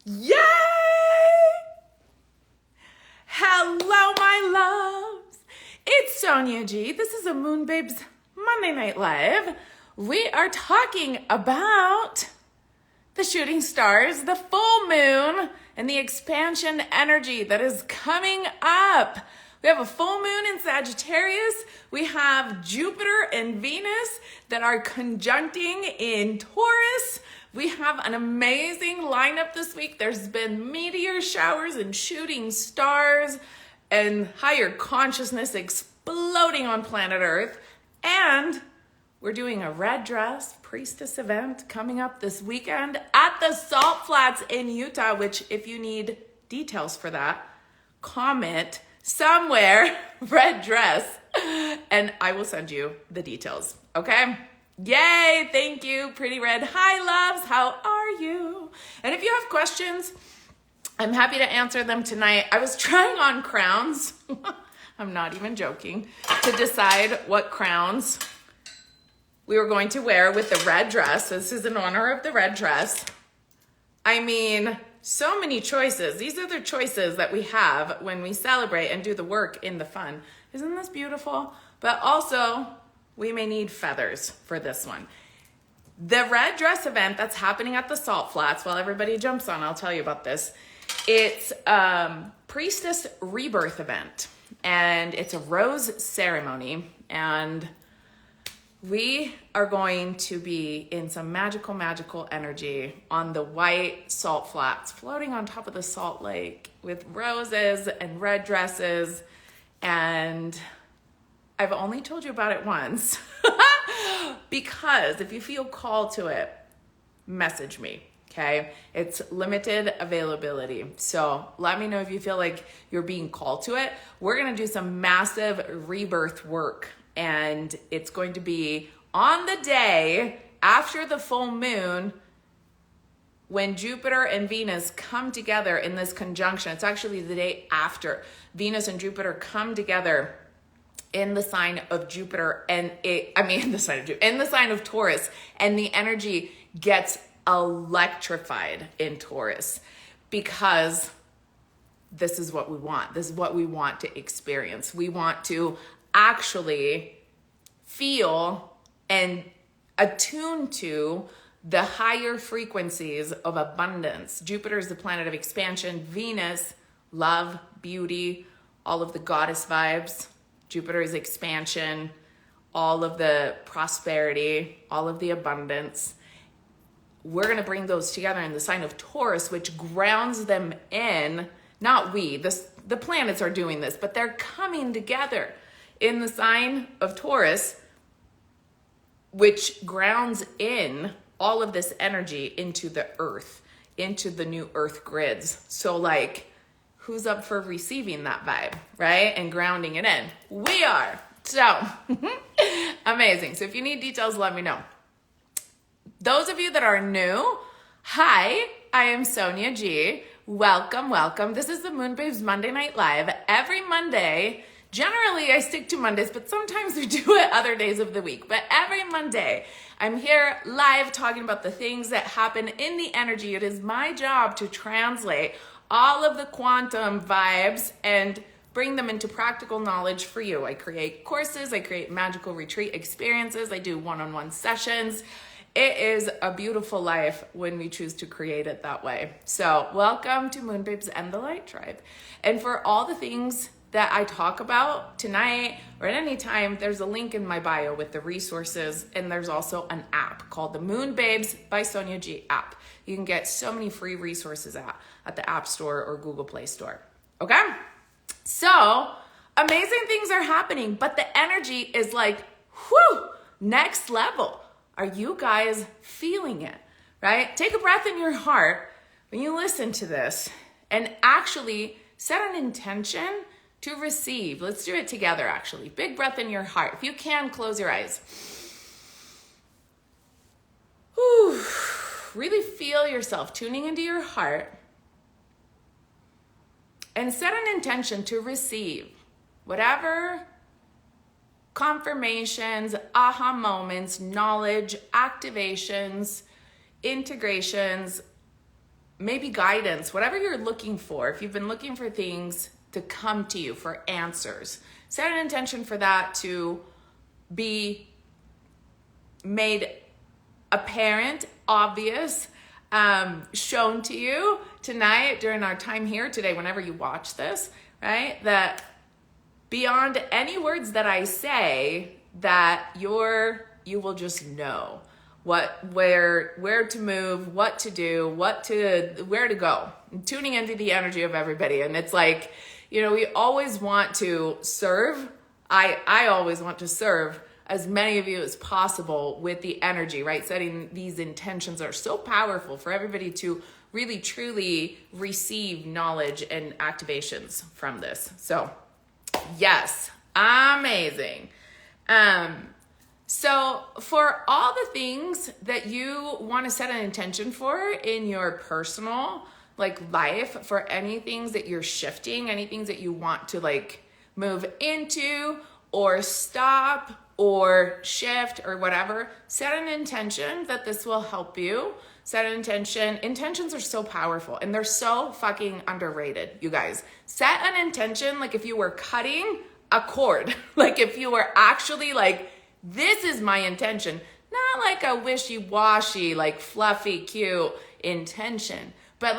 Yay! Hello, my loves. It's Sonia G. This is a MoonBabes Monday Night Live. We are talking about the shooting stars, the full moon, and the expansion energy that is coming up. We have a full moon in Sagittarius. We have Jupiter and Venus that are conjuncting in Taurus. We have an amazing lineup this week. There's been meteor showers and shooting stars and higher consciousness exploding on planet Earth. And we're doing a red dress priestess event coming up this weekend at the Salt Flats in Utah, which if you need details for that, comment somewhere red dress and I will send you the details. Okay? Yay, thank you, pretty red. Hi, loves, how are you? And if you have questions, I'm happy to answer them tonight. I was trying on crowns, I'm not even joking, to decide what crowns we were going to wear with the red dress. This is in honor of the red dress. I mean, so many choices. These are the choices that we have when we celebrate and do the work in the fun. Isn't this beautiful? But also, we may need feathers for this one. The red dress event that's happening at the Salt Flats, while everybody jumps on, I'll tell you about this. It's priestess rebirth event, and it's a rose ceremony, and we are going to be in some magical energy on the white salt flats, floating on top of the salt lake with roses and red dresses, and I've only told you about it once because if you feel called to it, message me, okay? It's limited availability. So let me know if you feel like you're being called to it. We're gonna do some massive rebirth work, and it's going to be on the day after the full moon when Jupiter and Venus come together in this conjunction. It's actually the day after Venus and Jupiter come together in the sign of Jupiter and in the sign of Taurus, and the energy gets electrified in Taurus because this is what we want. This is what we want to experience. We want to actually feel and attune to the higher frequencies of abundance. Jupiter is the planet of expansion. Venus, love, beauty, all of the goddess vibes. Jupiter is expansion, all of the prosperity, all of the abundance. We're going to bring those together in the sign of Taurus, which grounds them in, not we, the planets are doing this, but they're coming together in the sign of Taurus, which grounds in all of this energy into the earth, into the new earth grids. So like, who's up for receiving that vibe, right? And grounding it in. We are. So amazing. So if you need details, let me know. Those of you that are new, hi, I am Sonia G. Welcome. This is the MoonBabes Monday Night Live. Every Monday, generally I stick to Mondays, but sometimes we do it other days of the week. But every Monday, I'm here live talking about the things that happen in the energy. It is my job to translate all of the quantum vibes and bring them into practical knowledge for you. I create courses, I create magical retreat experiences, I do one-on-one sessions. It is a beautiful life when we choose to create it that way. So welcome to MoonBabes and the Light Tribe. And for all the things that I talk about tonight or at any time, there's a link in my bio with the resources, and there's also an app called the MoonBabes by Sonia G app. You can get so many free resources at the App Store or Google Play Store, okay? So amazing things are happening, but the energy is like, whew, next level. Are you guys feeling it, right? Take a breath in your heart when you listen to this and actually set an intention to receive. Let's do it together, actually. Big breath in your heart. If you can, close your eyes. Whew. Really feel yourself tuning into your heart and set an intention to receive whatever confirmations, aha moments, knowledge, activations, integrations, maybe guidance, whatever you're looking for. If you've been looking for things to come to you, for answers, set an intention for that to be made apparent, obvious, shown to you tonight during our time here today, whenever you watch this, right? That beyond any words that I say, that you will just know where to move, what to do, where to go. I'm tuning into the energy of everybody. And it's like, we always want to serve. I always want to serve as many of you as possible with the energy, right? Setting these intentions are so powerful for everybody to really, truly receive knowledge and activations from this. So yes, amazing. So for all the things that you want to set an intention for in your personal life, for any things that you're shifting, any things that you want to move into or stop or shift or whatever, set an intention that this will help you. Set an intention. Intentions are so powerful and they're so fucking underrated, you guys. Set an intention if you were cutting a cord, if you were actually this is my intention, not a wishy-washy, fluffy, cute intention, but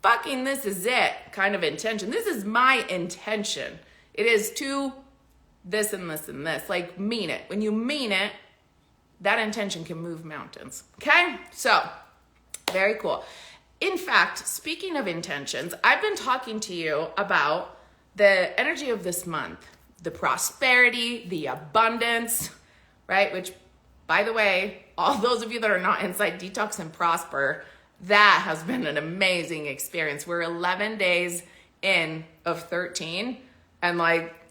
fucking this is it kind of intention. This is my intention. It is to this and this and this. Mean it. When you mean it, that intention can move mountains. Okay? So, very cool. In fact, speaking of intentions, I've been talking to you about the energy of this month, the prosperity, the abundance, right? Which, by the way, all those of you that are not inside Detox and Prosper, that has been an amazing experience. We're 11 days in of 13 and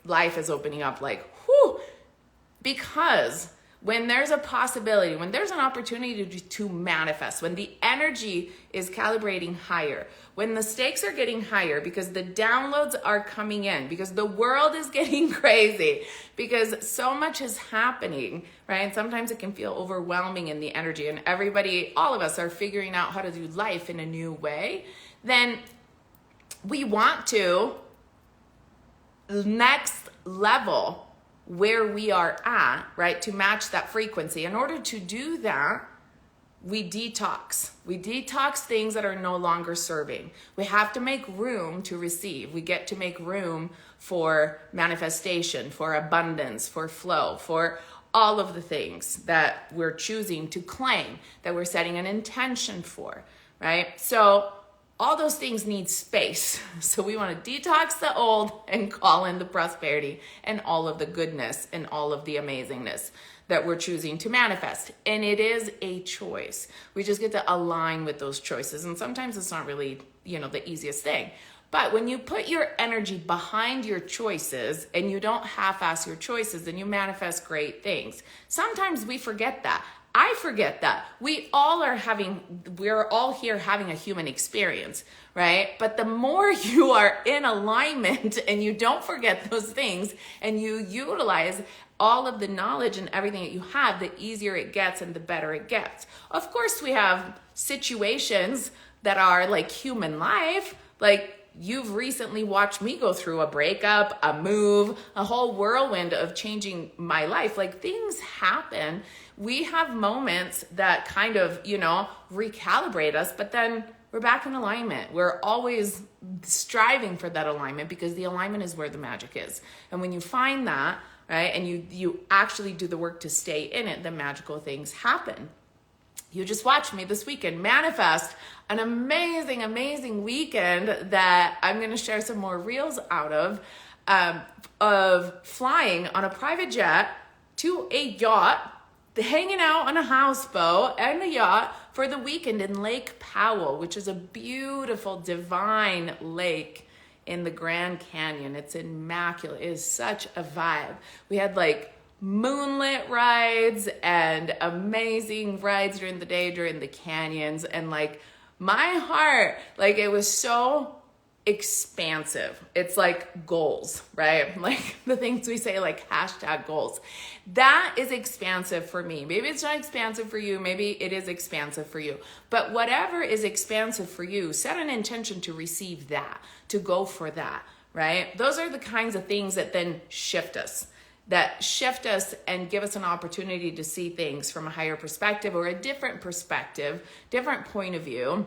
life is opening up whew, because when there's a possibility, when there's an opportunity to manifest, when the energy is calibrating higher, when the stakes are getting higher because the downloads are coming in, because the world is getting crazy, because so much is happening, right? And sometimes it can feel overwhelming in the energy and everybody, all of us are figuring out how to do life in a new way, then we want to next level where we are at, right? To match that frequency. In order to do that, we detox. We detox things that are no longer serving. We have to make room to receive. We get to make room for manifestation, for abundance, for flow, for all of the things that we're choosing to claim, that we're setting an intention for, right? So all those things need space. So we want to detox the old and call in the prosperity and all of the goodness and all of the amazingness that we're choosing to manifest. And it is a choice. We just get to align with those choices. And sometimes it's not really, the easiest thing. But when you put your energy behind your choices and you don't half-ass your choices, then you manifest great things. Sometimes we forget that. I forget that. We're all here having a human experience, right? But the more you are in alignment and you don't forget those things and you utilize all of the knowledge and everything that you have, the easier it gets and the better it gets. Of course, we have situations that are like human life, you've recently watched me go through a breakup, a move, a whole whirlwind of changing my life. Things happen. We have moments that kind of, recalibrate us, but then we're back in alignment. We're always striving for that alignment because the alignment is where the magic is. And when you find that, right, and you actually do the work to stay in it, the magical things happen. You just watched me this weekend manifest an amazing, amazing weekend that I'm going to share some more reels out of flying on a private jet to a yacht, hanging out on a houseboat and a yacht for the weekend in Lake Powell, which is a beautiful, divine lake in the Grand Canyon. It's immaculate. It is such a vibe. We had moonlit rides and amazing rides during the day, during the canyons. And my heart, it was so expansive. It's like goals, right? Like the things we say, like hashtag goals. That is expansive for me. Maybe it's not expansive for you. Maybe it is expansive for you. But whatever is expansive for you, set an intention to receive that, to go for that, right? Those are the kinds of things that then shift us. That shift us and give us an opportunity to see things from a higher perspective or a different perspective, different point of view.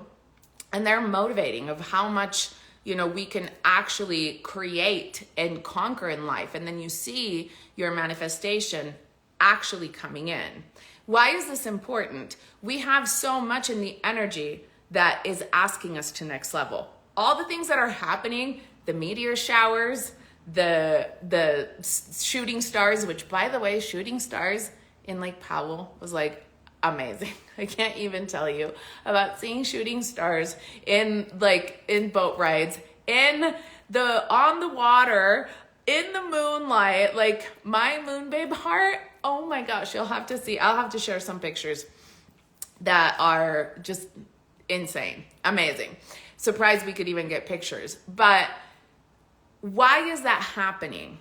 And they're motivating of how much, we can actually create and conquer in life. And then you see your manifestation actually coming in. Why is this important? We have so much in the energy that is asking us to next level. All the things that are happening, the meteor showers, the shooting stars, which by the way, shooting stars in Lake Powell was like amazing. I can't even tell you about seeing shooting stars in boat rides, on the water, in the moonlight, like my moon babe heart. Oh my gosh, you'll have to see. I'll have to share some pictures that are just insane, amazing. Surprised we could even get pictures. But why is that happening?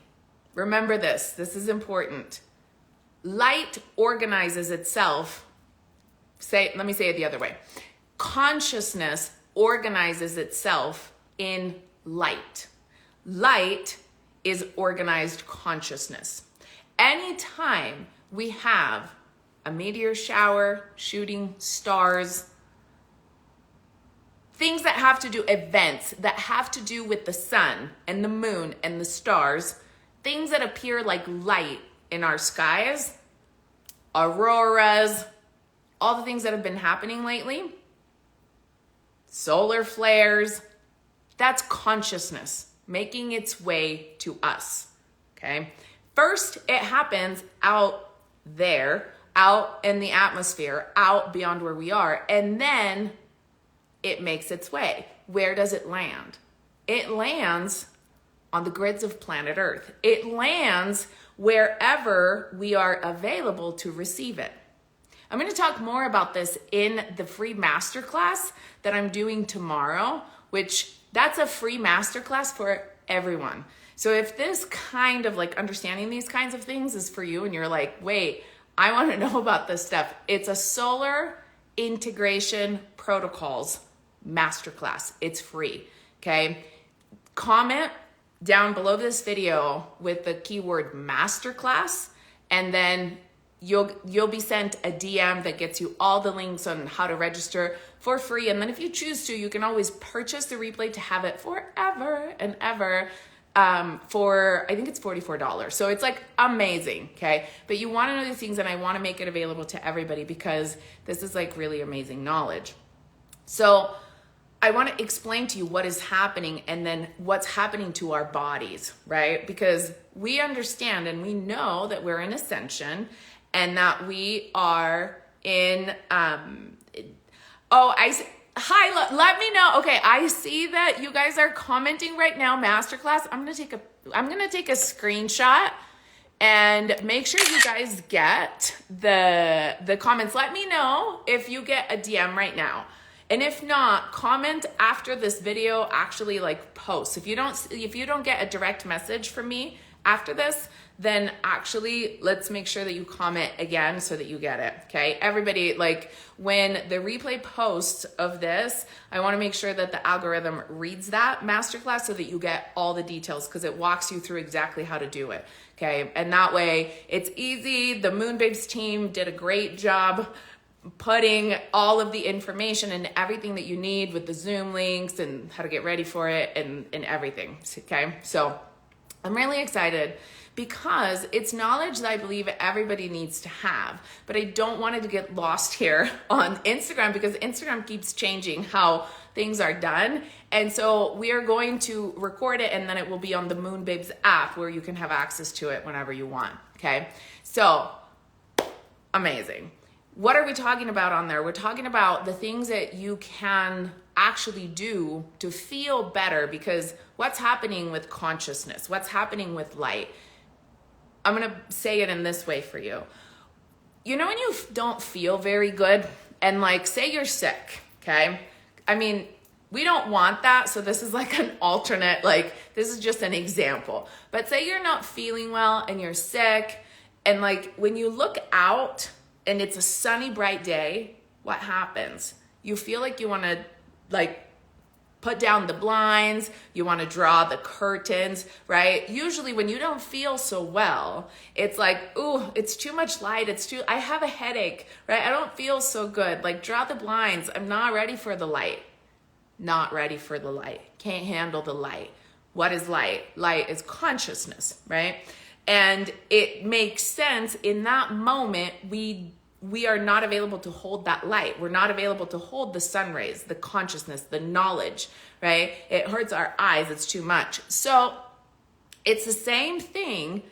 Remember this. This is important. Light organizes itself. Let me say it the other way. Consciousness organizes itself in light. Light is organized consciousness. Anytime we have a meteor shower, shooting stars, things that have to do, events that have to do with the sun and the moon and the stars, things that appear like light in our skies, auroras, all the things that have been happening lately, solar flares, that's consciousness making its way to us, okay? First, it happens out there, out in the atmosphere, out beyond where we are, and then it makes its way. Where does it land? It lands on the grids of planet Earth. It lands wherever we are available to receive it. I'm going to talk more about this in the free masterclass that I'm doing tomorrow, which that's a free masterclass for everyone. So if this kind of understanding these kinds of things is for you and you're like, wait, I want to know about this stuff. It's a solar integration protocols masterclass. It's free. Okay. Comment down below this video with the keyword masterclass, and then you'll be sent a DM that gets you all the links on how to register for free. And then if you choose to, you can always purchase the replay to have it forever and ever for, I think it's $44. So it's amazing. Okay. But you want to know these things, and I want to make it available to everybody because this is really amazing knowledge. So I want to explain to you what is happening and then what's happening to our bodies, right? Because we understand and we know that we're in ascension and that we are in, hi, let me know. Okay, I see that you guys are commenting right now, masterclass. I'm gonna take a screenshot and make sure you guys get the comments. Let me know if you get a DM right now. And if not, comment after this video, actually post. If you don't get a direct message from me after this, then actually let's make sure that you comment again so that you get it. Okay. Everybody, when the replay posts of this, I want to make sure that the algorithm reads that masterclass so that you get all the details, because it walks you through exactly how to do it. Okay. And that way it's easy. The MoonBabes team did a great job putting all of the information and everything that you need with the Zoom links and how to get ready for it and everything. Okay. So I'm really excited because it's knowledge that I believe everybody needs to have, but I don't want it to get lost here on Instagram because Instagram keeps changing how things are done. And so we are going to record it, and then it will be on the MoonBabes app where you can have access to it whenever you want. Okay. So amazing. What are we talking about on there? We're talking about the things that you can actually do to feel better, because what's happening with consciousness, what's happening with light. I'm going to say it in this way for you. You know, when you don't feel very good and say you're sick, okay? I mean, we don't want that. So this is like an alternate, like this is just an example. But say you're not feeling well and you're sick, and like when you look out and it's a sunny, bright day, what happens? You feel like you want to like put down the blinds, you want to draw the curtains, right? Usually when you don't feel so well, it's like, ooh, it's too much light. I have a headache, right? I don't feel so good. Like, draw the blinds. I'm not ready for the light. Not ready for the light. Can't handle the light. What is light? Light is consciousness, right? And it makes sense in that moment, we are not available to hold that light. We're not available to hold the sun rays, the consciousness, the knowledge, right? It hurts our eyes. It's too much. So it's the same thing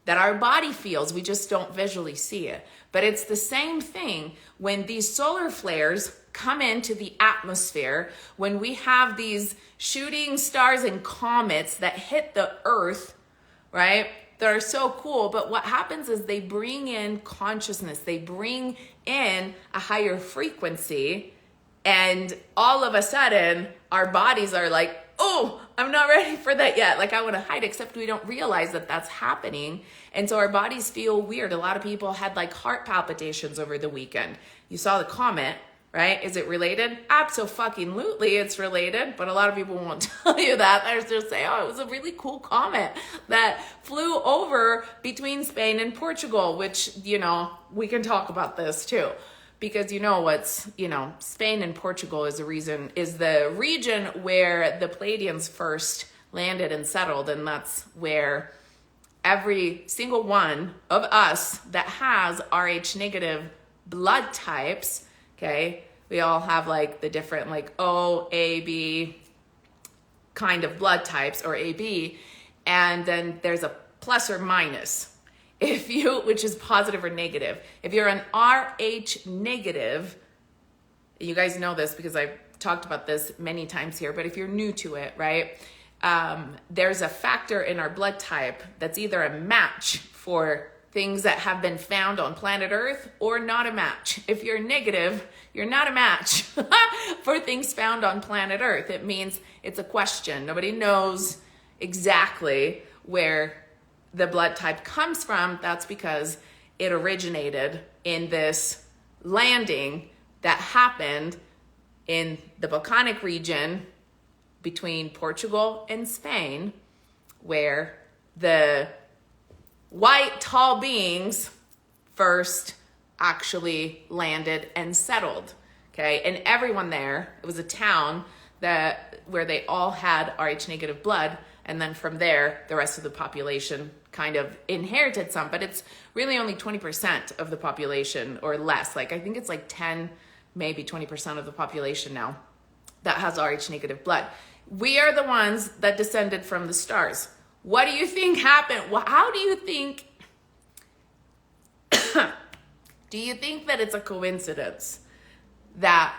that our body feels. We just don't visually see it. But it's the same thing when these solar flares come into the atmosphere, when we have these shooting stars and comets that hit the earth, right? That are so cool, but what happens is they bring in consciousness, they bring in a higher frequency, and all of a sudden our bodies are like, oh, I'm not ready for that yet. Like, I want to hide, except we don't realize that that's happening. And so our bodies feel weird. A lot of people had like heart palpitations over the weekend. You saw the comet, right? Is it related? Abso-fucking-lutely, it's related, but a lot of people won't tell you that. They're just say, oh, it was a really cool comet that flew over between Spain and Portugal, which, you know, we can talk about this too. Because Spain and Portugal is the region where the Pleiadians first landed and settled, and that's where every single one of us that has Rh negative blood types, okay, we all have like the different like O, A, B kind of blood types, or AB, and then there's a plus or minus. Which is positive or negative. If you're an Rh negative, you guys know this because I've talked about this many times here, but if you're new to it, right, there's a factor in our blood type that's either a match for things that have been found on planet Earth or not a match. If you're negative, you're not a match for things found on planet Earth. It means it's a question. Nobody knows exactly where the blood type comes from. That's because it originated in this landing that happened in the volcanic region between Portugal and Spain, where the white tall beings first actually landed and settled. Okay, and everyone there, it was a town where they all had Rh negative blood. And then from there, the rest of the population kind of inherited some, but it's really only 20% of the population or less. Like, I think it's like 10, maybe 20% of the population now that has Rh negative blood. We are the ones that descended from the stars. What do you think happened? Well, how do you think, do you think that it's a coincidence that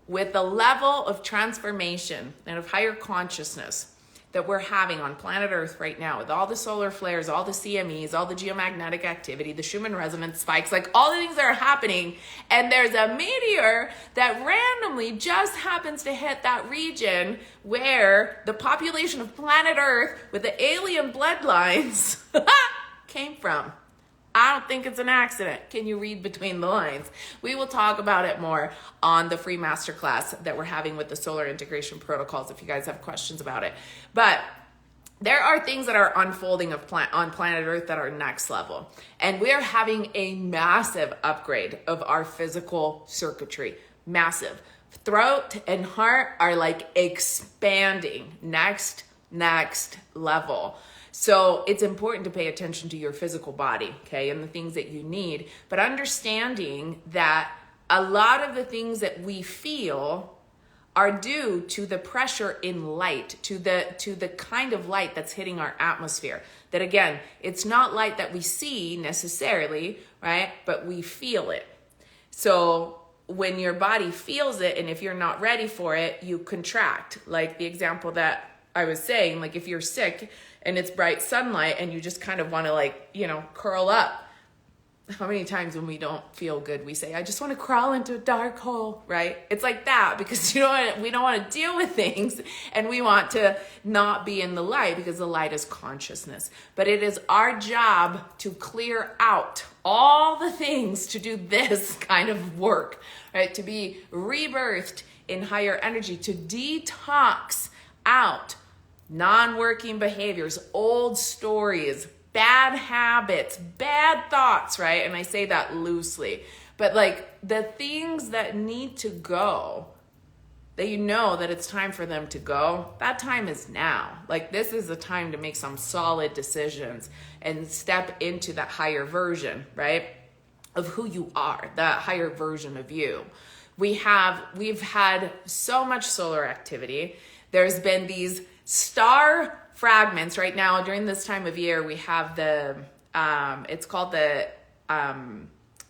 with the level of transformation and of higher consciousness that we're having on planet Earth right now, with all the solar flares, all the CMEs, all the geomagnetic activity, the Schumann resonance spikes, like all the things that are happening, and there's a meteor that randomly just happens to hit that region where the population of planet Earth with the alien bloodlines came from? I don't think it's an accident. Can you read between the lines? We will talk about it more on the free masterclass that we're having with the solar integration protocols if you guys have questions about it. But there are things that are unfolding on planet Earth that are next level. And we are having a massive upgrade of our physical circuitry. Massive. Throat and heart are like expanding. Next level. So it's important to pay attention to your physical body, okay, and the things that you need, but understanding that a lot of the things that we feel are due to the pressure in light, to the kind of light that's hitting our atmosphere. That again, it's not light that we see necessarily, right, but we feel it. So when your body feels it, and if you're not ready for it, you contract. Like the example that I was saying, like if you're sick and it's bright sunlight and you just kind of want to, like, you know, curl up. how many times when we don't feel good, we say, I just want to crawl into a dark hole, right? It's like that because we don't want to deal with things, and we want to not be in the light because the light is consciousness. But it is our job to clear out all the things to do this kind of work, right? To be rebirthed in higher energy, to detox out non-working behaviors, old stories, bad habits, bad thoughts, right? And I say that loosely, but like the things that need to go, that you know that it's time for them to go, that time is now. Like this is the time to make some solid decisions and step into that higher version, right? Of who you are, that higher version of you. We've had so much solar activity. There's been these star fragments right now during this time of year. We have the it's called the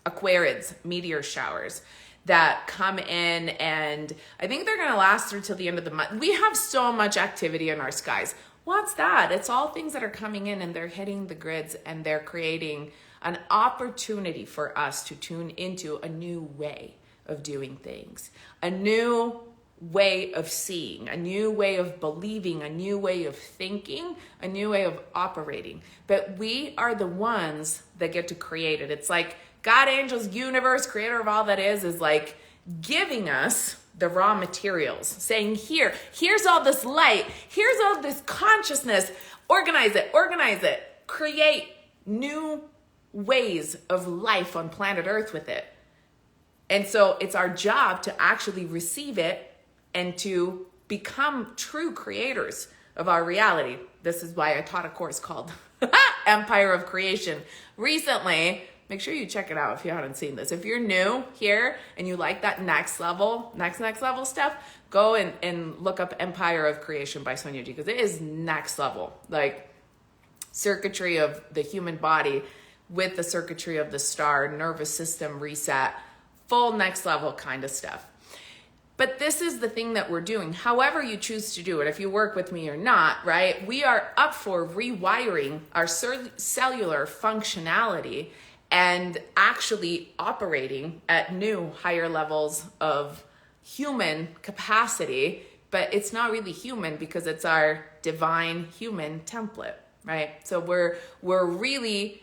Aquarids meteor showers that come in, and I think they're going to last through till the end of the month. We have so much activity in our skies. What's that? It's all things that are coming in, and they're hitting the grids, and they're creating an opportunity for us to tune into a new way of doing things, a new way of seeing, a new way of believing, a new way of thinking, a new way of operating. But we are the ones that get to create it. It's like God, angels, universe, creator of all that is like giving us the raw materials, saying, here's all this light, here's all this consciousness, organize it, create new ways of life on planet Earth with it. And so it's our job to actually receive it and to become true creators of our reality. This is why I taught a course called Empire of Creation recently. Make sure you check it out if you haven't seen this. If you're new here and you like that next level stuff, go and look up Empire of Creation by Sonia G, because it is next level. Like circuitry of the human body with the circuitry of the star, nervous system reset, full next level kind of stuff. But this is the thing that we're doing. However you choose to do it, if you work with me or not, right? We are up for rewiring our cellular functionality and actually operating at new higher levels of human capacity. But it's not really human because it's our divine human template, right? So we're really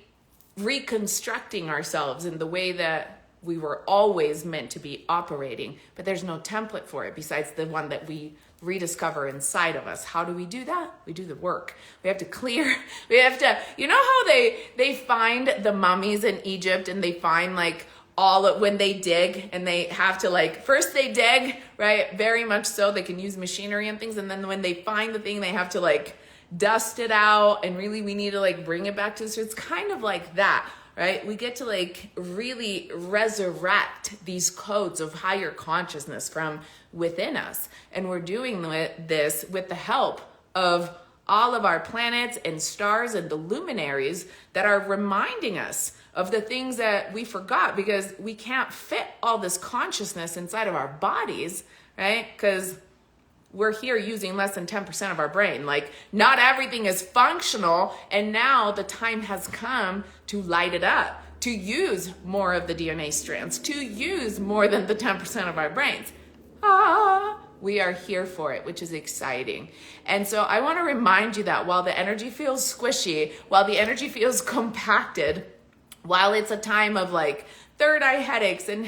reconstructing ourselves in the way that we were always meant to be operating, but there's no template for it besides the one that we rediscover inside of us. How do we do that? We do the work. We have to clear, you know how they find the mummies in Egypt, and they find like when they dig, and they have to like, first they dig, right? Very much so, they can use machinery and things. And then when they find the thing, they have to like dust it out. And really we need to like bring it back to us. So it's kind of like that. Right? We get to like really resurrect these codes of higher consciousness from within us. And we're doing this with the help of all of our planets and stars and the luminaries that are reminding us of the things that we forgot, because we can't fit all this consciousness inside of our bodies, right? Because we're here using less than 10% of our brain. Like not everything is functional. And now the time has come to light it up, to use more of the DNA strands, to use more than the 10% of our brains. We are here for it, which is exciting. And so I want to remind you that while the energy feels squishy, while the energy feels compacted, while it's a time of like third eye headaches and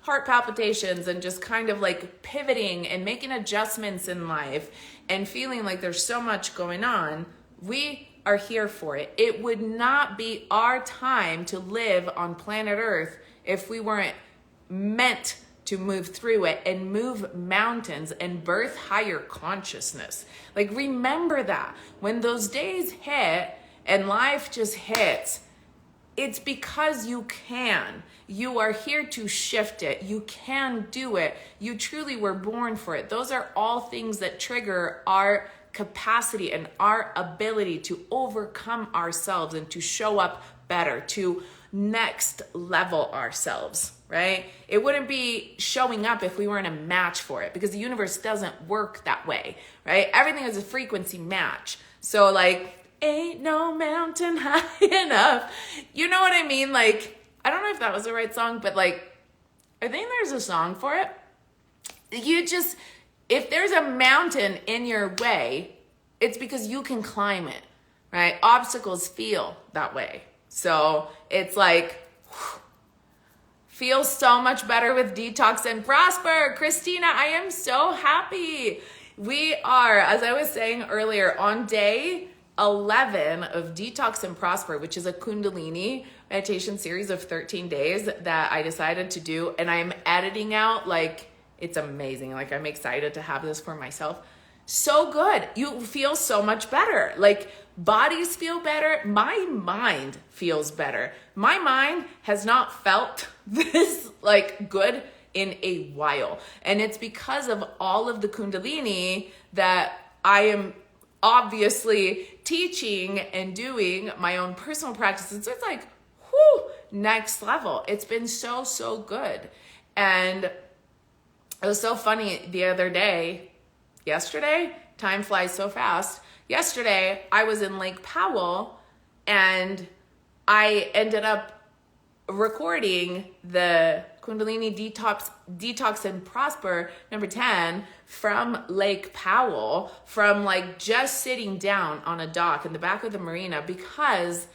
heart palpitations and just kind of like pivoting and making adjustments in life and feeling like there's so much going on, we are here for it. It would not be our time to live on planet Earth if we weren't meant to move through it and move mountains and birth higher consciousness. Like remember that when those days hit and life just hits, it's because you can. You are here to shift it. You can do it. You truly were born for it. Those are all things that trigger our capacity and our ability to overcome ourselves and to show up better, to next level ourselves, right? It wouldn't be showing up if we weren't a match for it, because the universe doesn't work that way, right? Everything is a frequency match. So like, ain't no mountain high enough. You know what I mean? Like I don't know if that was the right song, but like, I think there's a song for it. If there's a mountain in your way, it's because you can climb it, right? Obstacles feel that way. So it's like, feels so much better with Detox and Prosper. Christina, I am so happy. We are, as I was saying earlier, on day 11 of Detox and Prosper, which is a Kundalini meditation series of 13 days that I decided to do. And I'm editing out, like, it's amazing. Like, I'm excited to have this for myself. So good. You feel so much better. Like, bodies feel better. My mind feels better. My mind has not felt this like good in a while. And it's because of all of the Kundalini that I am obviously teaching and doing my own personal practices. So it's like, whoo, next level. It's been so, so good. And it was so funny the other day, yesterday, time flies so fast. Yesterday, I was in Lake Powell and I ended up recording the Kundalini Detox and Prosper number 10 from Lake Powell, from like just sitting down on a dock in the back of the marina, because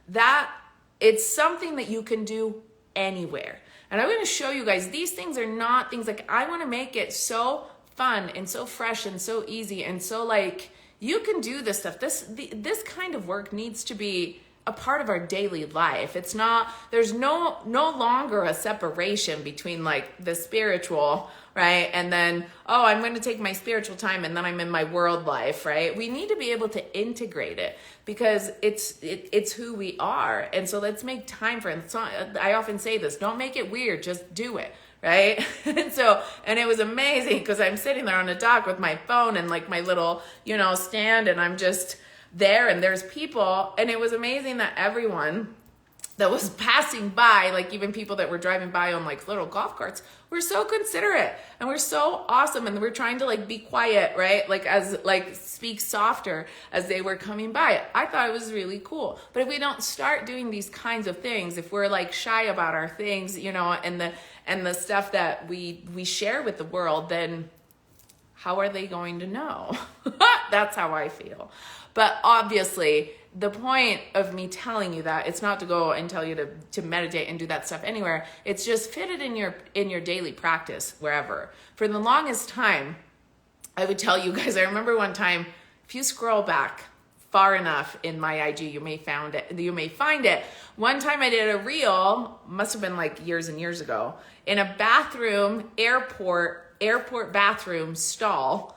that it's something that you can do anywhere. And I'm going to show you guys, these things are not things like, I want to make it so fun and so fresh and so easy and so like, you can do this stuff. This kind of work needs to be a part of our daily life. It's not, there's no longer a separation between like the spiritual, right? And then, oh, I'm going to take my spiritual time and then I'm in my world life, right? We need to be able to integrate it because it's who we are. And so let's make time for it. It's not, I often say this, don't make it weird, just do it. Right? And it was amazing because I'm sitting there on a dock with my phone and like my little, stand, and I'm just there and there's people. And it was amazing that everyone that was passing by, like even people that were driving by on like little golf carts, were so considerate and we're so awesome. And we're trying to like be quiet, right? Like speak softer as they were coming by. I thought it was really cool. But if we don't start doing these kinds of things, if we're like shy about our things, and the stuff that we share with the world, then how are they going to know? That's how I feel. But obviously, the point of me telling you that, it's not to go and tell you to meditate and do that stuff anywhere. It's just fit it in your daily practice, wherever. For the longest time, I would tell you guys, I remember one time, if you scroll back far enough in my IG, you may find it. One time I did a reel, must have been like years and years ago, in a bathroom, airport bathroom stall,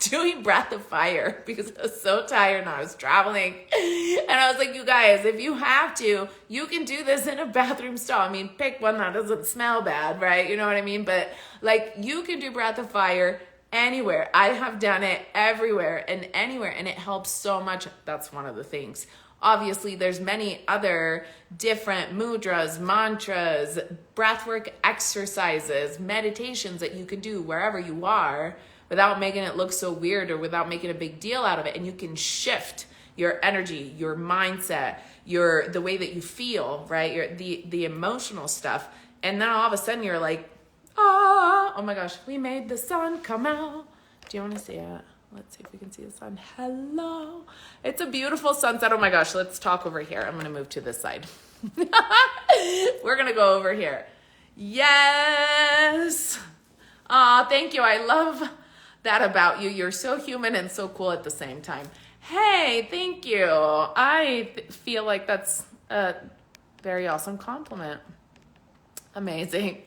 doing Breath of Fire because I was so tired and I was traveling. And I was like, you guys, if you have to, you can do this in a bathroom stall. I mean, pick one that doesn't smell bad, right? You know what I mean? But like, you can do Breath of Fire anywhere. I have done it everywhere and anywhere, and it helps so much. That's one of the things. Obviously, there's many other different mudras, mantras, breathwork exercises, meditations that you can do wherever you are without making it look so weird or without making a big deal out of it. And you can shift your energy, your mindset, the way that you feel, right? The emotional stuff. And then all of a sudden you're like, oh my gosh, we made the sun come out. Do you want to see it? Let's see if we can see the sun. Hello. It's a beautiful sunset. Oh my gosh, let's talk over here. I'm going to move to this side. We're going to go over here. Yes. Thank you. I love that about you. You're so human and so cool at the same time. Hey, thank you. I feel like that's a very awesome compliment. Amazing.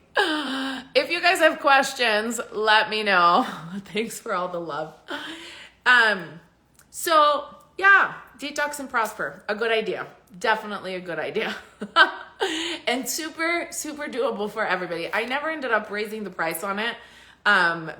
If you guys have questions, let me know. Thanks for all the love. So yeah, Detox and Prosper, a good idea. Definitely a good idea. And super, super doable for everybody. I never ended up raising the price on it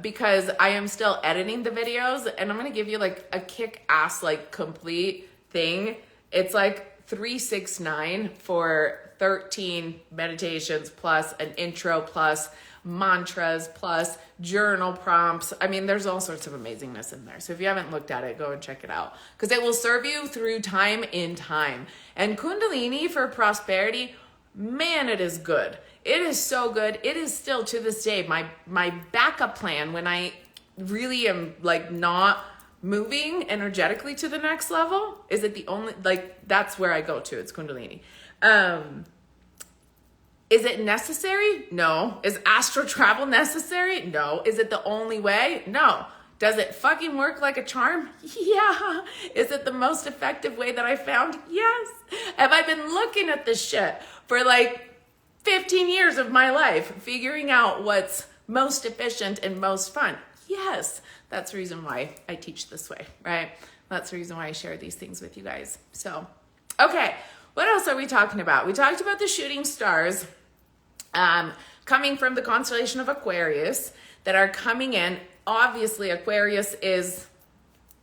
because I am still editing the videos, and I'm going to give you like a kick-ass, like complete thing. It's like $369 for 13 meditations plus an intro plus mantras plus journal prompts. I mean, there's all sorts of amazingness in there. So if you haven't looked at it, go and check it out because it will serve you through time in time. And Kundalini for prosperity, man, it is good. It is so good. It is still to this day my backup plan when I really am like not moving energetically to the next level. Is it the only, like, that's where I go to. It's Kundalini. Is it necessary? No. Is astral travel necessary? No. Is it the only way? No. Does it fucking work like a charm? Yeah. Is it the most effective way that I found? Yes. Have I been looking at this shit for like 15 years of my life, figuring out what's most efficient and most fun? Yes. That's the reason why I teach this way, right? That's the reason why I share these things with you guys. So, okay. What else are we talking about? We talked about the shooting stars coming from the constellation of Aquarius that are coming in. Obviously, Aquarius is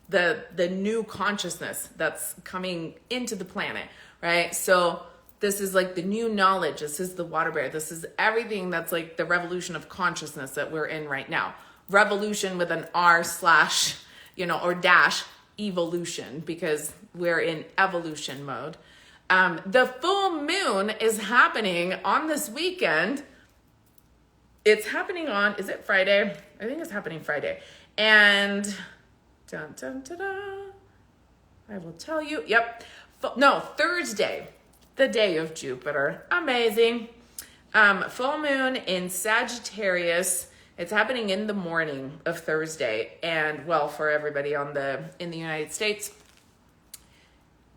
the new consciousness that's coming into the planet, right? So this is like the new knowledge. This is the water bear. This is everything that's like the revolution of consciousness that we're in right now. Revolution with an R slash, or dash evolution, because we're in evolution mode. The full moon is happening on this weekend. It's happening on, is it Friday? I think it's happening Friday. And, dun, dun, dun, dun, I will tell you, yep. No, Thursday, the day of Jupiter. Amazing. Full moon in Sagittarius. It's happening in the morning of Thursday. And, well, for everybody in the United States,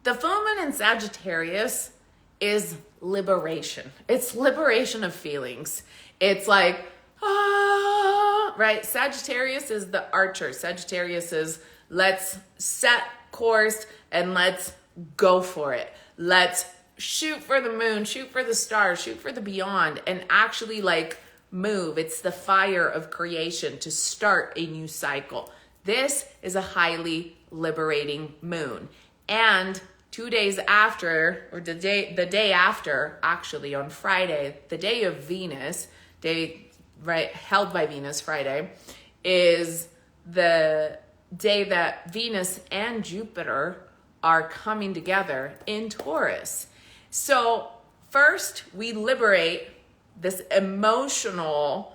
the full moon in Sagittarius is liberation. It's liberation of feelings. It's like, right? Sagittarius is the archer. Sagittarius is let's set course and let's go for it. Let's shoot for the moon, shoot for the stars, shoot for the beyond, and actually like move. It's the fire of creation to start a new cycle. This is a highly liberating moon. And 2 days after, or the day after, actually on Friday, the day of Venus, held by Venus, Friday, is the day that Venus and Jupiter are coming together in Taurus. So first we liberate this emotional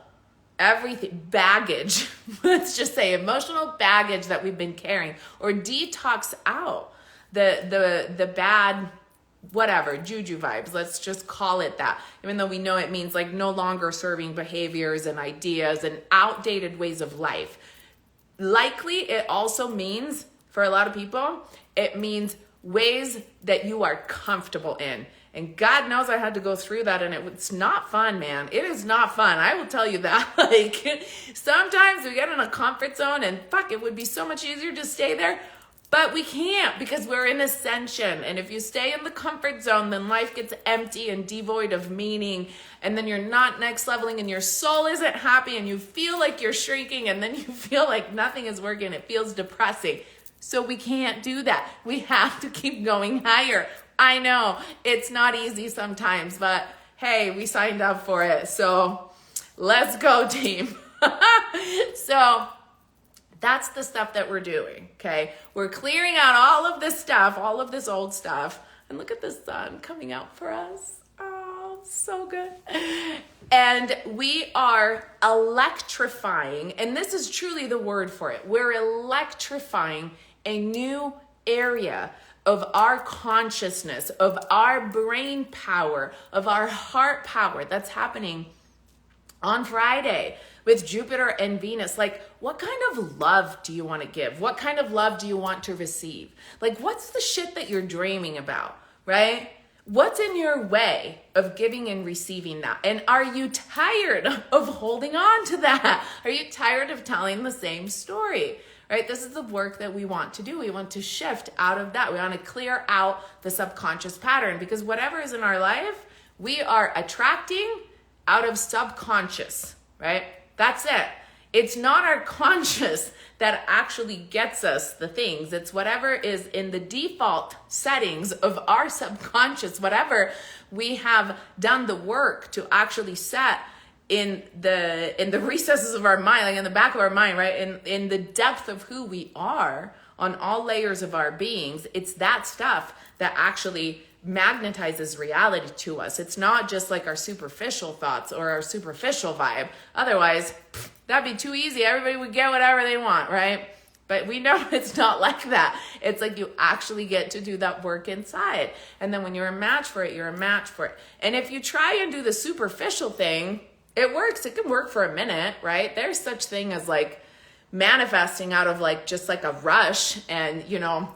baggage, let's just say emotional baggage that we've been carrying, or detox out the bad, whatever, juju vibes. Let's just call it that. Even though we know it means like no longer serving behaviors and ideas and outdated ways of life. Likely it also means, for a lot of people, it means ways that you are comfortable in. And God knows I had to go through that, and it's not fun, man. It is not fun. I will tell you that. Like, sometimes we get in a comfort zone and fuck, it would be so much easier to stay there. But we can't, because we're in ascension. And if you stay in the comfort zone, then life gets empty and devoid of meaning. And then you're not next leveling, and your soul isn't happy, and you feel like you're shrinking, and then you feel like nothing is working. It feels depressing. So we can't do that. We have to keep going higher. I know it's not easy sometimes, but hey, we signed up for it. So let's go, team. So that's the stuff that we're doing, okay? We're clearing out all of this stuff, all of this old stuff. And look at the sun coming out for us. Oh, so good. And we are electrifying, and this is truly the word for it. We're electrifying a new area of our consciousness, of our brain power, of our heart power that's happening on Friday with Jupiter and Venus. Like, what kind of love do you want to give? What kind of love do you want to receive? Like, what's the shit that you're dreaming about, right? What's in your way of giving and receiving that? And are you tired of holding on to that? Are you tired of telling the same story? Right? This is the work that we want to do. We want to shift out of that. We want to clear out the subconscious pattern, because whatever is in our life, we are attracting out of subconscious, right? That's it. It's not our conscious that actually gets us the things. It's whatever is in the default settings of our subconscious, whatever we have done the work to actually set in the recesses of our mind, like in the back of our mind, right? In the depth of who we are on all layers of our beings. It's that stuff that actually magnetizes reality to us. It's not just like our superficial thoughts or our superficial vibe. Otherwise, that'd be too easy. Everybody would get whatever they want, right? But we know it's not like that. It's like you actually get to do that work inside. And then when you're a match for it, you're a match for it. And if you try and do the superficial thing, it works. It can work for a minute, right? There's such thing as like manifesting out of like just like a rush and, you know,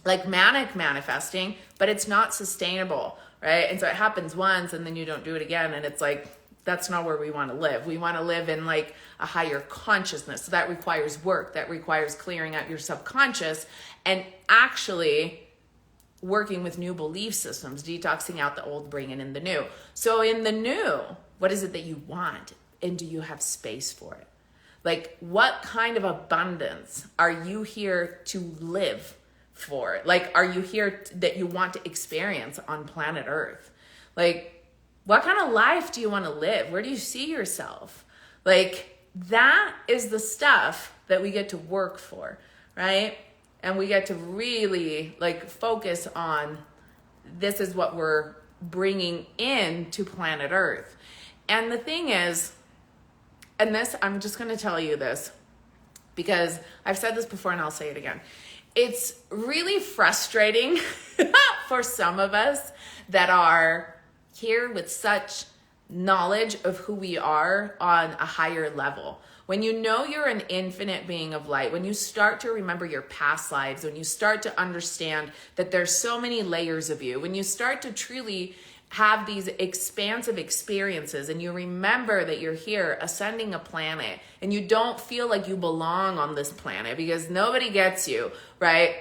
like manic manifesting, but it's not sustainable, right? And so it happens once and then you don't do it again. And it's like, that's not where we want to live. We want to live in like a higher consciousness. So that requires work. That requires clearing out your subconscious and actually working with new belief systems, detoxing out the old, bringing in the new. So in the new, what is it that you want? And do you have space for it? Like, what kind of abundance are you here to live for? Like, are you here that you want to experience on planet Earth? Like, what kind of life do you want to live? Where do you see yourself? Like, that is the stuff that we get to work for, right? And we get to really like focus on, this is what we're bringing in to planet Earth. And the thing is, and this, I'm just going to tell you this because I've said this before and I'll say it again. It's really frustrating for some of us that are here with such knowledge of who we are on a higher level. When you know you're an infinite being of light, when you start to remember your past lives, when you start to understand that there's so many layers of you, when you start to truly have these expansive experiences and you remember that you're here ascending a planet and you don't feel like you belong on this planet because nobody gets you, right?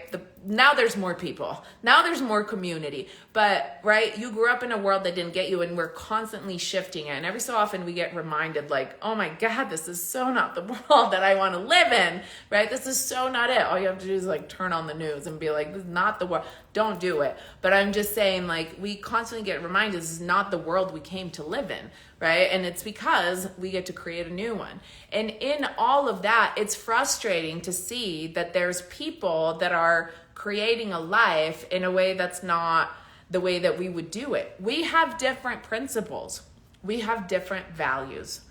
Now there's more people. Now there's more community. But, right, you grew up in a world that didn't get you and we're constantly shifting it. And every so often we get reminded like, oh my God, this is so not the world that I want to live in, right? This is so not it. All you have to do is like turn on the news and be like, this is not the world. Don't do it. But I'm just saying, like, we constantly get reminded this is not the world we came to live in, right? And it's because we get to create a new one. And in all of that, it's frustrating to see that there's people that are creating a life in a way that's not the way that we would do it. We have different principles. We have different values.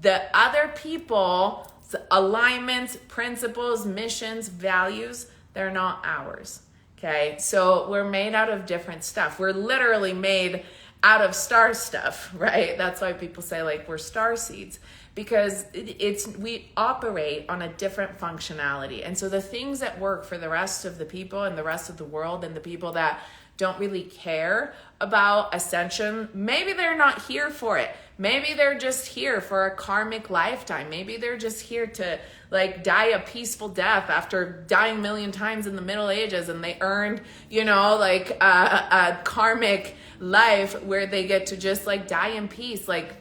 The other people's alignments, principles, missions, values, they're not ours. Okay, so we're made out of different stuff. We're literally made out of star stuff, right? That's why people say like we're star seeds, because we operate on a different functionality. And so the things that work for the rest of the people and the rest of the world and the people that don't really care about ascension, maybe they're not here for it. Maybe they're just here for a karmic lifetime. Maybe they're just here to like die a peaceful death after dying a million times in the Middle Ages and they earned, you know, like a karmic life where they get to just like die in peace. Like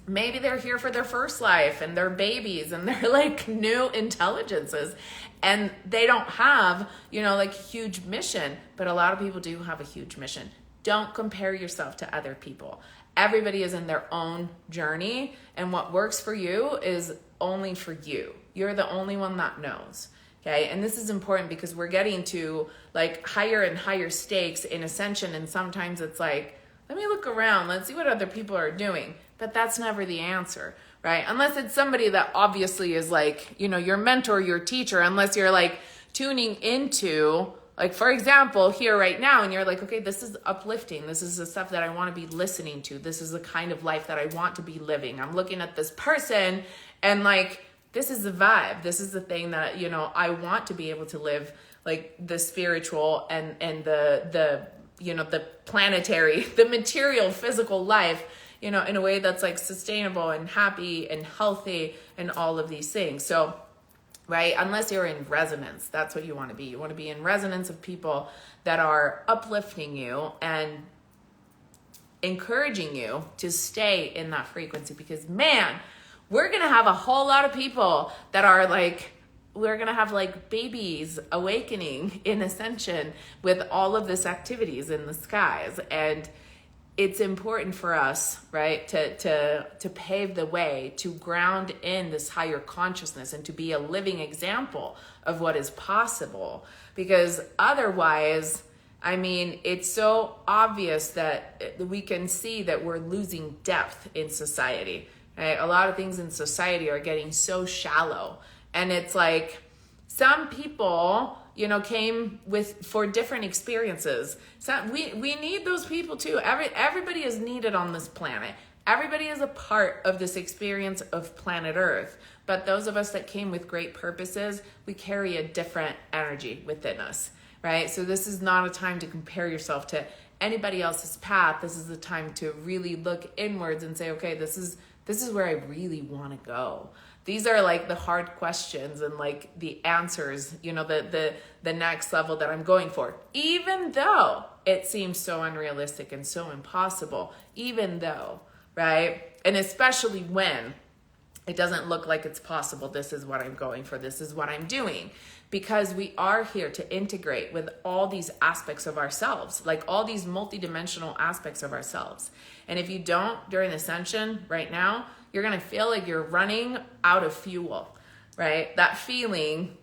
maybe they're here for their first life and they're babies and they're like new intelligences and they don't have, you know, like a huge mission, but a lot of people do have a huge mission. Don't compare yourself to other people. Everybody is in their own journey and what works for you is only for you. You're the only one that knows. Okay. And this is important because we're getting to like higher and higher stakes in ascension. And sometimes it's like, let me look around. Let's see what other people are doing. But that's never the answer, right? Unless it's somebody that obviously is like, you know, your mentor, your teacher, unless you're like tuning into, like, for example, here right now, and you're like, okay, this is uplifting. This is the stuff that I want to be listening to. This is the kind of life that I want to be living. I'm looking at this person and like, this is the vibe. This is the thing that, you know, I want to be able to live like the spiritual and the you know, the planetary, the material, physical life, you know, in a way that's like sustainable and happy and healthy and all of these things. So, right, unless you're in resonance, that's what you want to be. You want to be in resonance of people that are uplifting you and encouraging you to stay in that frequency because, man, we're going to have a whole lot of people that are like, we're going to have like babies awakening in ascension with all of this activities in the skies. And it's important for us, right, to pave the way, to ground in this higher consciousness and to be a living example of what is possible. Because otherwise, I mean, it's so obvious that we can see that we're losing depth in society, right? A lot of things in society are getting so shallow. And it's like some people, you know, came for different experiences. So we need those people too. Everybody is needed on this planet. Everybody is a part of this experience of planet Earth. But those of us that came with great purposes, we carry a different energy within us, right? So this is not a time to compare yourself to anybody else's path. This is the time to really look inwards and say, okay, this is where I really want to go. These are like the hard questions and like the answers, you know, the next level that I'm going for. Even though it seems so unrealistic and so impossible, even though, right? And especially when it doesn't look like it's possible. This is what I'm going for. This is what I'm doing. Because we are here to integrate with all these aspects of ourselves, like all these multidimensional aspects of ourselves. And if you don't during ascension right now, you're going to feel like you're running out of fuel, right? That feeling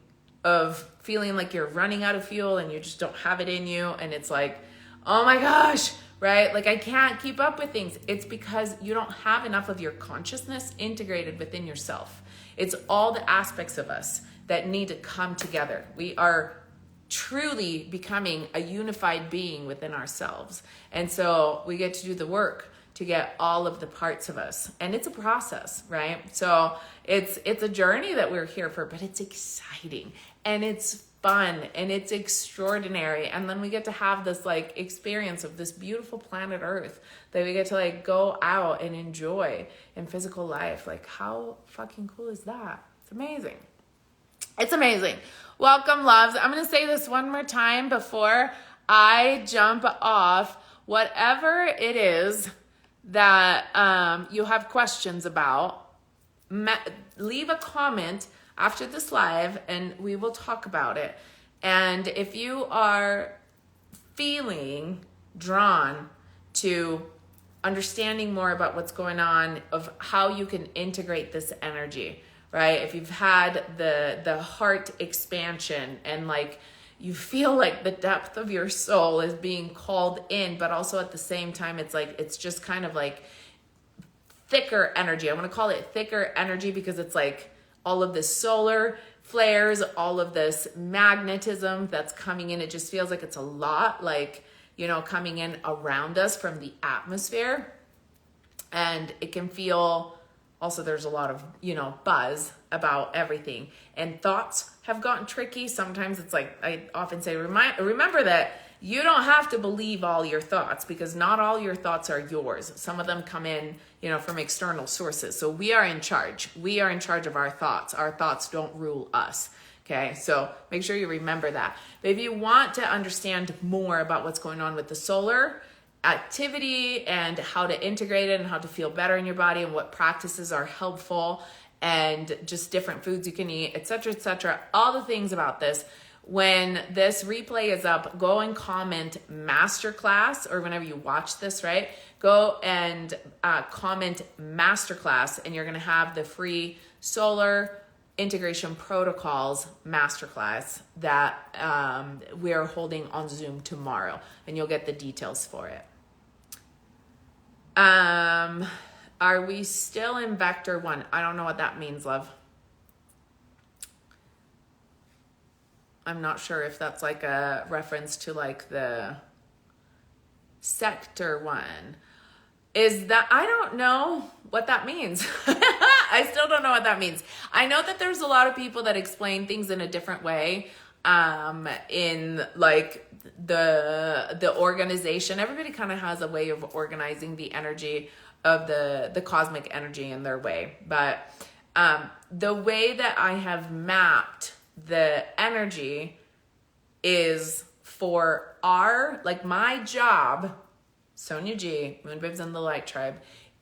of feeling like you're running out of fuel and you just don't have it in you. And it's like, oh my gosh, right? Like I can't keep up with things. It's because you don't have enough of your consciousness integrated within yourself. It's all the aspects of us that need to come together. We are truly becoming a unified being within ourselves. And so we get to do the work to get all of the parts of us. And it's a process, right? So it's a journey that we're here for, but it's exciting and it's fun and it's extraordinary. And then we get to have this like experience of this beautiful planet Earth that we get to like go out and enjoy in physical life. Like how fucking cool is that? It's amazing. It's amazing. Welcome, loves. I'm going to say this one more time before I jump off. Whatever it is that you have questions about, leave a comment after this live and we will talk about it. And if you are feeling drawn to understanding more about what's going on, of how you can integrate this energy, right? If you've had the heart expansion and like you feel like the depth of your soul is being called in, but also at the same time, it's like, it's just kind of like thicker energy. I want to call it thicker energy because it's like all of this solar flares, all of this magnetism that's coming in. It just feels like it's a lot like, you know, coming in around us from the atmosphere. And it can feel also, there's a lot of, you know, buzz about everything. And thoughts have gotten tricky. Sometimes it's like, I often say, remember that you don't have to believe all your thoughts because not all your thoughts are yours. Some of them come in, you know, from external sources. So we are in charge. We are in charge of our thoughts. Our thoughts don't rule us. Okay, so make sure you remember that. But if you want to understand more about what's going on with the solar activity and how to integrate it and how to feel better in your body and what practices are helpful and just different foods you can eat, etc., all the things about this, when this replay is up, go and comment Masterclass, or whenever you watch this, right? Go and comment Masterclass, and you're going to have the free solar integration protocols Masterclass that we are holding on Zoom tomorrow, and you'll get the details for it. Are we still in Vector 1? I don't know what that means, love. I'm not sure if that's like a reference to like the Sector 1. Is that, I don't know what that means. I still don't know what that means. I know that there's a lot of people that explain things in a different way in like the organization. Everybody kind of has a way of organizing the energy of the cosmic energy in their way. But the way that I have mapped the energy is for like my job, Sonia G, MoonBabes and the Light Tribe,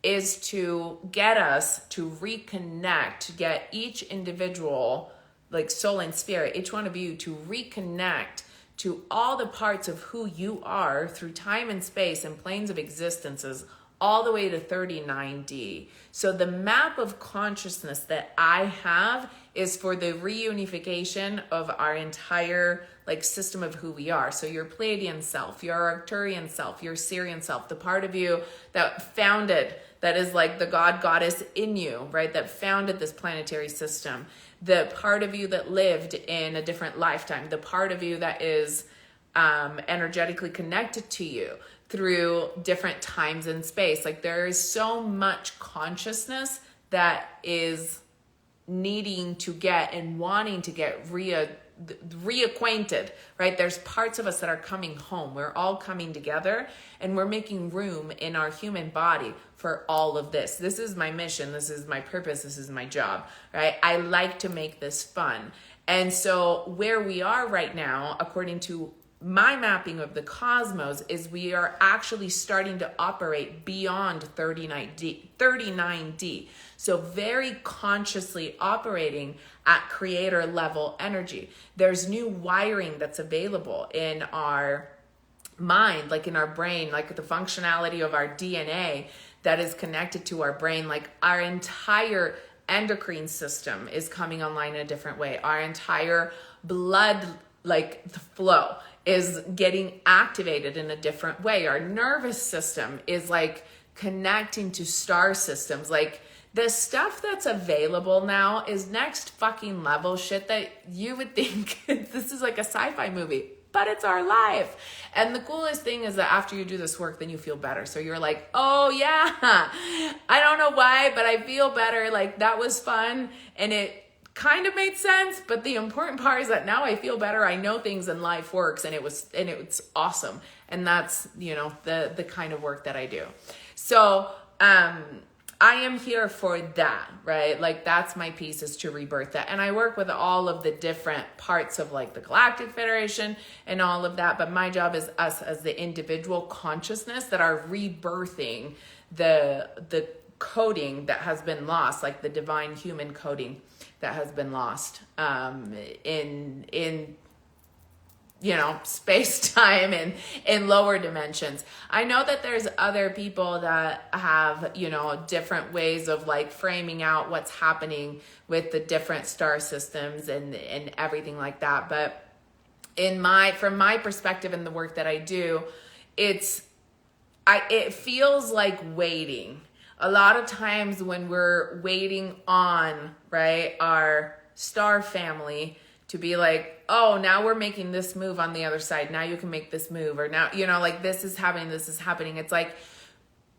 is to get us to reconnect, to get each individual, like soul and spirit, each one of you to reconnect to all the parts of who you are through time and space and planes of existences all the way to 39D. So the map of consciousness that I have is for the reunification of our entire like system of who we are. So your Pleiadian self, your Arcturian self, your Sirian self, the part of you that founded, that is like the god goddess in you, right? That founded this planetary system. The part of you that lived in a different lifetime, the part of you that is energetically connected to you through different times and space. Like there is so much consciousness that is needing to get and wanting to get reacquainted, right? There's parts of us that are coming home. We're all coming together and we're making room in our human body for all of this. This is my mission. This is my purpose. This is my job, right? I like to make this fun. And so where we are right now, according to my mapping of the cosmos, is we are actually starting to operate beyond 39D. So very consciously operating at creator level energy. There's new wiring that's available in our mind, like in our brain, like the functionality of our DNA that is connected to our brain. Like our entire endocrine system is coming online in a different way. Our entire blood, like the flow, is getting activated in a different way. Our nervous system is like connecting to star systems. Like the stuff that's available now is next fucking level shit that you would think this is like a sci-fi movie, but it's our life. And the coolest thing is that after you do this work, then you feel better. So you're like, oh yeah, I don't know why, but I feel better. Like that was fun. And it kind of made sense, but the important part is that now I feel better. I know things in life works, and it's awesome. And that's, you know, the kind of work that I do. So I am here for that, right? Like that's my piece, is to rebirth that. And I work with all of the different parts of like the Galactic Federation and all of that. But my job is us as the individual consciousness that are rebirthing the coding that has been lost, like the divine human coding that has been lost in you know, space time and in lower dimensions. I know that there's other people that have, you know, different ways of like framing out what's happening with the different star systems and everything like that. But from my perspective and the work that I do, it feels like waiting. A lot of times when we're waiting on, right, our star family to be like, oh, now we're making this move on the other side. Now you can make this move. Or now, you know, like this is happening. It's like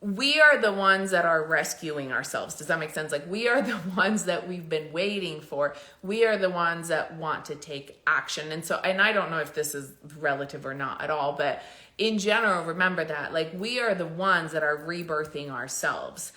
we are the ones that are rescuing ourselves. Does that make sense? Like we are the ones that we've been waiting for. We are the ones that want to take action. And I don't know if this is relative or not at all, but in general, remember that like we are the ones that are rebirthing ourselves.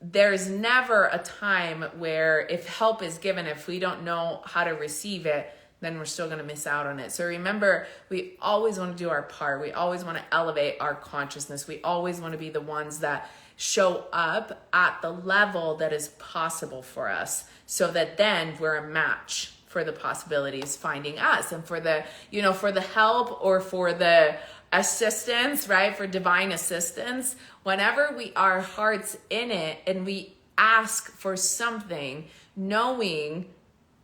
There's never a time where if help is given, if we don't know how to receive it, then we're still going to miss out on it. So remember, we always want to do our part. We always want to elevate our consciousness. We always want to be the ones that show up at the level that is possible for us, so that then we're a match for the possibilities finding us, and for the, you know, for the help or for the assistance, right? For divine assistance, whenever we our hearts in it and we ask for something, knowing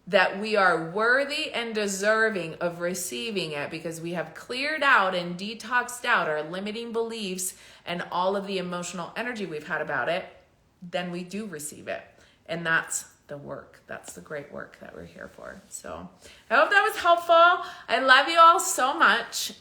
that we are worthy and deserving of receiving it, because we have cleared out and detoxed out our limiting beliefs and all of the emotional energy we've had about it, then we do receive it. And that's the work. That's the great work that we're here for. So I hope that was helpful. I love you all so much.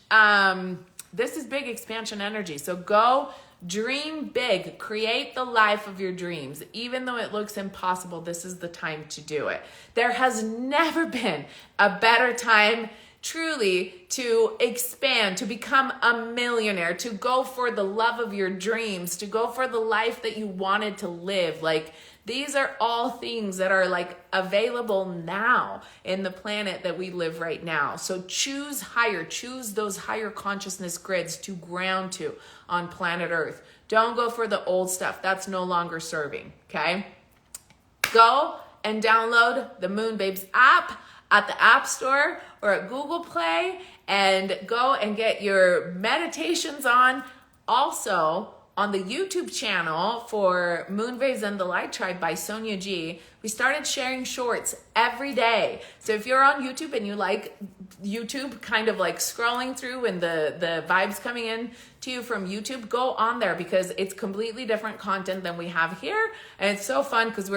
This is big expansion energy. So go dream big, create the life of your dreams. Even though it looks impossible, this is the time to do it. There has never been a better time truly to expand, to become a millionaire, to go for the love of your dreams, to go for the life that you wanted to live. Like, these are all things that are like available now in the planet that we live right now. So choose higher, choose those higher consciousness grids to ground to on planet Earth. Don't go for the old stuff. That's no longer serving, okay? Go and download the MoonBabes app at the App Store or at Google Play, and go and get your meditations on also on the YouTube channel for MoonBabes and the Light Tribe by Sonia G, we started sharing shorts every day. So if you're on YouTube and you like YouTube, kind of like scrolling through and the vibes coming in to you from YouTube, go on there because it's completely different content than we have here. And it's so fun because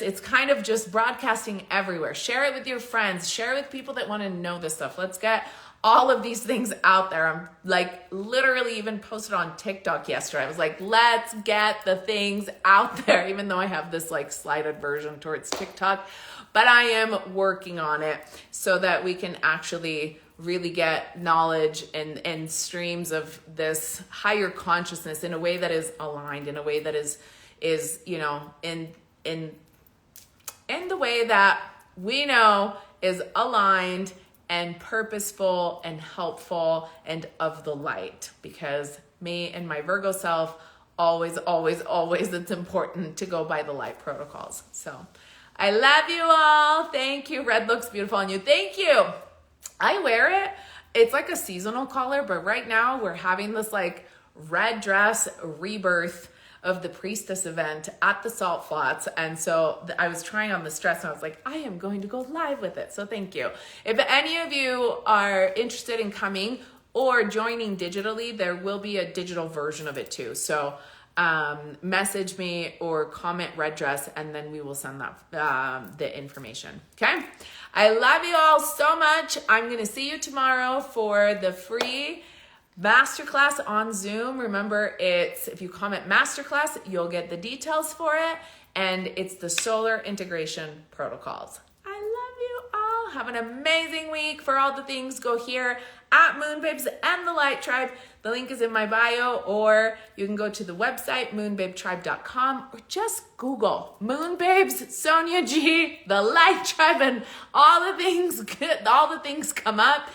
it's kind of just broadcasting everywhere. Share it with your friends, share it with people that want to know this stuff. Let's get all of these things out there. I'm like literally even posted on TikTok yesterday. I was like, let's get the things out there, even though I have this like slight aversion towards TikTok, but I am working on it so that we can actually really get knowledge and streams of this higher consciousness in a way that is aligned, in a way that is, you know, in the way that we know is aligned and purposeful and helpful and of the light, because me and my Virgo self, always, it's important to go by the light protocols. So I love you all. Thank you. Red looks beautiful on you. Thank you. I wear it. It's like a seasonal color, but right now we're having this like red dress rebirth of the Priestess event at the Salt Flats. And so I was trying on this dress and I was like, I am going to go live with it. So thank you. If any of you are interested in coming or joining digitally, there will be a digital version of it too. So message me or comment red dress and then we will send that the information. Okay. I love you all so much. I'm going to see you tomorrow for the free Masterclass on Zoom. Remember, if you comment Masterclass, you'll get the details for it. And it's the solar integration protocols. I love you all. Have an amazing week. For all the things, go here at MoonBabes and the Light Tribe. The link is in my bio, or you can go to the website, moonbabetribe.com, or just Google MoonBabes, Sonia G, the Light Tribe, and all the things come up.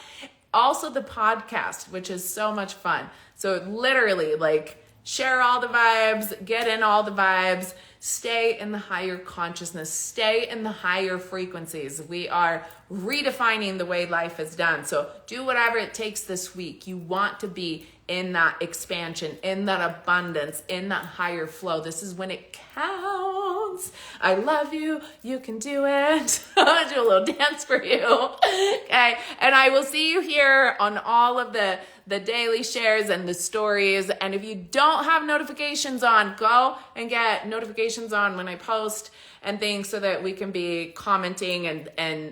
Also the podcast, which is so much fun. So literally like share all the vibes, get in all the vibes, stay in the higher consciousness, stay in the higher frequencies. We are redefining the way life is done. So do whatever it takes this week. You want to be in that expansion, in that abundance, in that higher flow. This is when it counts. I love you. You can do it. I'll do a little dance for you. Okay. And I will see you here on all of the daily shares and the stories. And if you don't have notifications on, go and get notifications on when I post and things so that we can be commenting and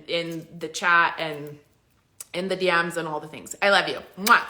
in the chat and in the DMs and all the things. I love you. Mwah.